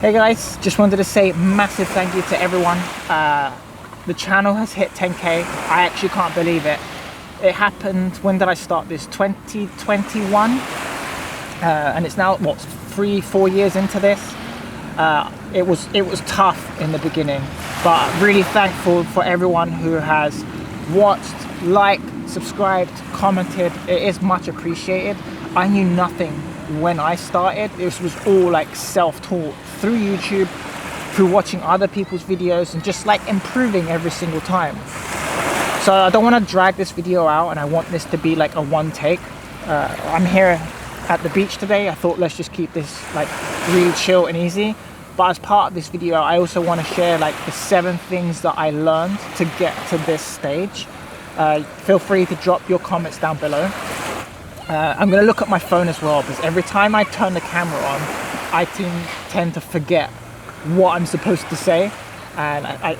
Hey guys, just wanted to say massive thank you to everyone. The channel has hit 10k. I actually can't believe it. It happened, when did I start this? 2021, and it's now what, 3-4 years into this. It was tough in the beginning, but really thankful for everyone who has watched, liked, subscribed, commented. It is much appreciated. I knew nothing when I started. This was all like self-taught through YouTube, through watching other people's videos and just like improving every single time. So I don't want to drag this video out, and I want this to be like a one take. I'm here at the beach today. I thought let's just keep this like really chill and easy. But as part of this video, I also want to share like the 7 things that I learned to get to this stage. Feel free to drop your comments down below. I'm going to look at my phone as well, because every time I turn the camera on, I tend to forget what I'm supposed to say, and I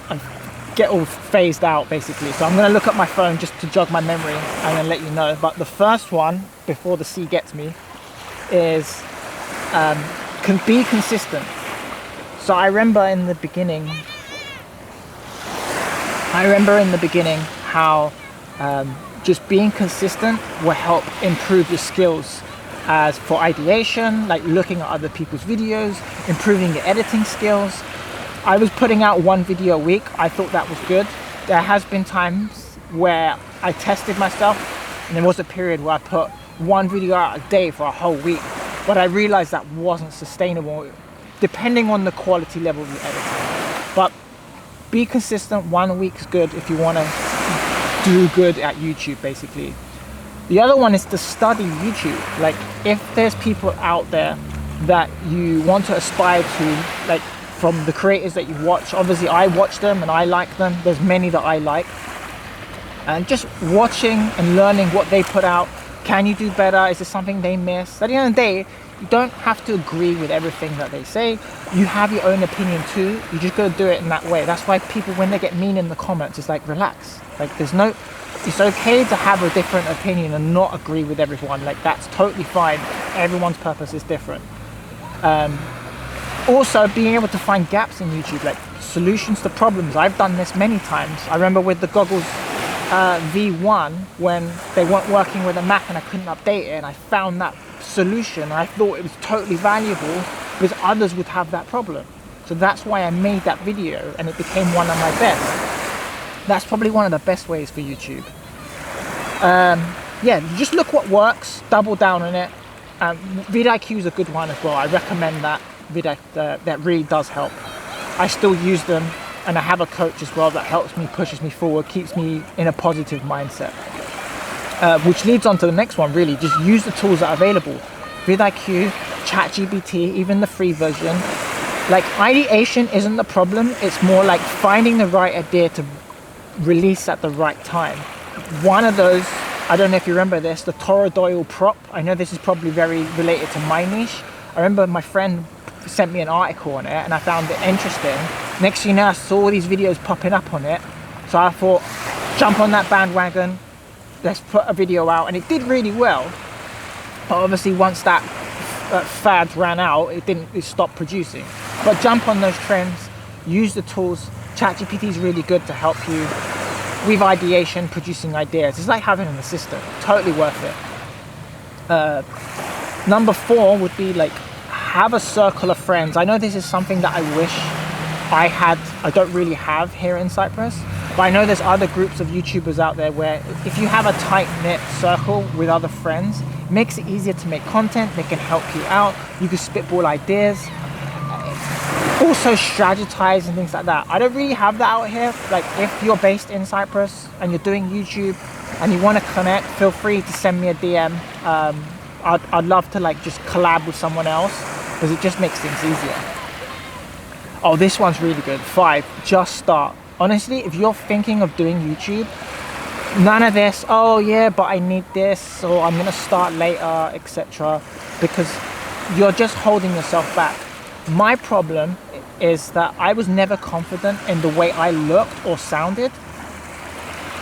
get all phased out basically. So I'm going to look at my phone just to jog my memory and then let you know. But the first one, before the sea gets me, is be consistent. So I remember in the beginning how just being consistent will help improve your skills. As for ideation, like looking at other people's videos, improving your editing skills. I was putting out 1 video a week. I thought that was good. There has been times where I tested myself, and there was a period where I put 1 video out a day for a whole week, but I realized that wasn't sustainable depending on the quality level of your editing. But be consistent. 1 week is good if you want to do good at YouTube basically. The other one is to study YouTube. Like, if there's people out there that you want to aspire to, like from the creators that you watch, obviously I watch them and I like them. There's many that I like. And just watching and learning what they put out. Can you do better? Is there something they miss? At the end of the day, you don't have to agree with everything that they say. You have your own opinion too. You just gotta do it in that way. That's why people, when they get mean in the comments, it's like, relax. Like, it's okay to have a different opinion and not agree with everyone. Like, that's totally fine. Everyone's purpose is different. Also, being able to find gaps in YouTube, like solutions to problems. I've done this many times. I remember with the goggles V1, when they weren't working with a Mac and I couldn't update it, and I found that solution, and I thought it was totally valuable because others would have that problem. So that's why I made that video, and it became one of my best. That's probably one of the best ways for YouTube. Yeah, just look what works, double down on it. VidIQ is a good one as well. I recommend that. That really does help. I still use them, and I have a coach as well that helps me, pushes me forward, keeps me in a positive mindset. Which leads on to the next one, really. Just use the tools that are available. VidIQ, ChatGPT, even the free version. Like, ideation isn't the problem. It's more like finding the right idea to release at the right time. One of those, I don't know if you remember this, the Doyle prop. I know this is probably very related to my niche. I remember my friend sent me an article on it and I found it interesting. Next thing you know, I saw all these videos popping up on it. So I thought, jump on that bandwagon, let's put a video out, and it did really well. But obviously once that fad ran out, it stopped producing. But jump on those trends, use the tools. ChatGPT is really good to help you with ideation, producing ideas. It's like having an assistant. Totally worth it. Number 4 would be like, have a circle of friends. I know this is something that I wish I had. I don't really have here in Cyprus, but I know there's other groups of YouTubers out there where if you have a tight-knit circle with other friends, it makes it easier to make content. They can help you out. You can spitball ideas. Also strategize and things like that. I don't really have that out here. Like, if you're based in Cyprus and you're doing YouTube and you want to connect, feel free to send me a DM. I'd love to like just collab with someone else, because it just makes things easier. Oh, this one's really good. 5, just start. Honestly, if you're thinking of doing YouTube, none of this, oh yeah, but I need this, or I'm gonna start later, etc. Because you're just holding yourself back. My problem is that I was never confident in the way I looked or sounded.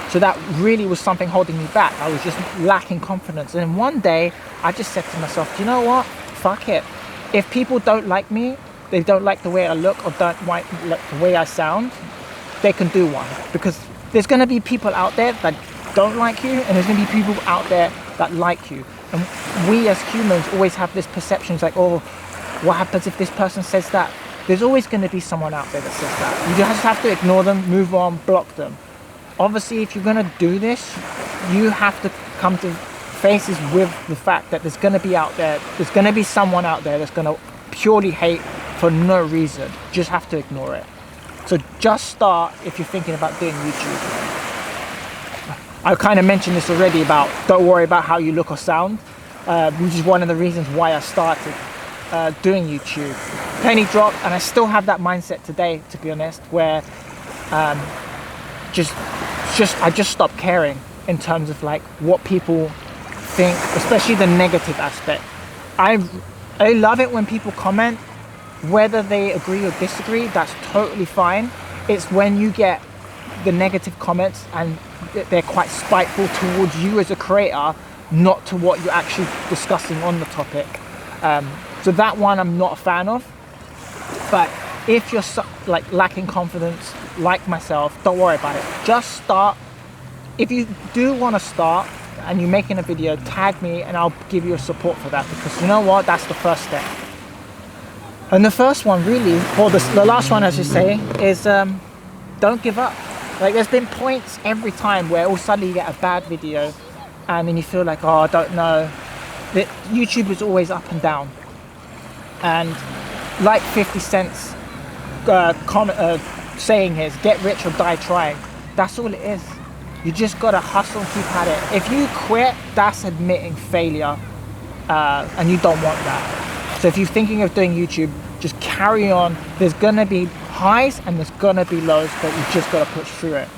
So that really was something holding me back. I was just lacking confidence. And then one day I just said to myself, you know what? Fuck it. If people don't like me, they don't like the way I look or don't like the way I sound, they can do one. Because there's going to be people out there that don't like you, and there's going to be people out there that like you. And we as humans always have this perception, it's like, oh, what happens if this person says that? There's always going to be someone out there that says that. You just have to ignore them, move on, block them. Obviously, if you're going to do this, you have to come to faces with the fact that there's going to be someone out there that's going to purely hate for no reason. You just have to ignore it. So just start if you're thinking about doing YouTube. I kind of mentioned this already about don't worry about how you look or sound, which is one of the reasons why I started doing YouTube. Penny dropped, and I still have that mindset today, to be honest, where I just stopped caring in terms of like what people think, especially the negative aspect. I love it when people comment, whether they agree or disagree, that's totally fine. It's when you get the negative comments and they're quite spiteful towards you as a creator, not to what you're actually discussing on the topic. So that one I'm not a fan of. But if you're like lacking confidence, like myself, don't worry about it. Just start. If you do want to start and you're making a video, tag me and I'll give you a support for that, because you know what, that's the first step. And the first one really, or the last one I should say, is don't give up. Like there's been points every time where all of a sudden you get a bad video and then you feel like, oh, I don't know. YouTube is always up and down. And like 50 Cent's saying is, get rich or die trying. That's all it is. You just gotta hustle and keep at it. If you quit, that's admitting failure, and you don't want that. So if you're thinking of doing YouTube, just carry on. There's gonna be highs and there's gonna be lows, but you just gotta push through it.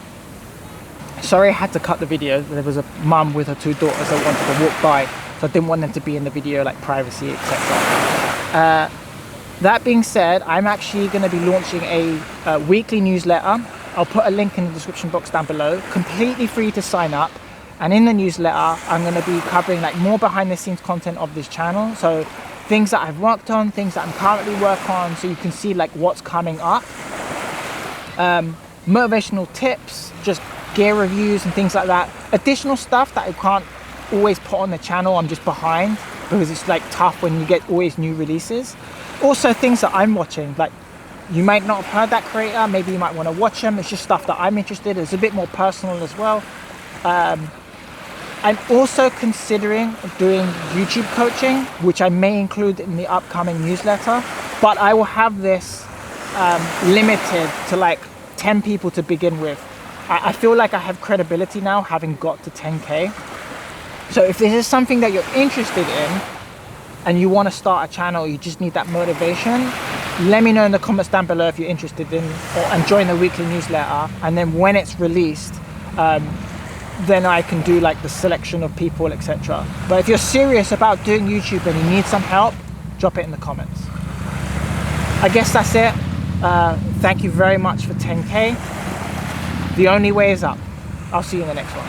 Sorry I had to cut the video. There was a mum with her 2 daughters that wanted to walk by, so I didn't want them to be in the video, like privacy, etc. That being said, I'm actually going to be launching a weekly newsletter. I'll put a link in the description box down below, completely free to sign up. And in the newsletter, I'm going to be covering like more behind the scenes content of this channel. So things that I've worked on, things that I'm currently working on, so you can see like what's coming up. Motivational tips, just gear reviews and things like that. Additional stuff that I can't always put on the channel, I'm just behind, because it's like tough when you get always new releases. Also things that I'm watching, like you might not have heard that creator, maybe you might want to watch them. It's just stuff that I'm interested in. It's a bit more personal as well. I'm also considering doing YouTube coaching, which I may include in the upcoming newsletter, but I will have this limited to like 10 people to begin with. I feel like I have credibility now, having got to 10K. So if this is something that you're interested in and you want to start a channel, you just need that motivation, let me know in the comments down below if you're interested in, and join the weekly newsletter. And then when it's released, then I can do like the selection of people, etc. But if you're serious about doing YouTube and you need some help, drop it in the comments. I guess that's it. Thank you very much for 10K. The only way is up. I'll see you in the next one.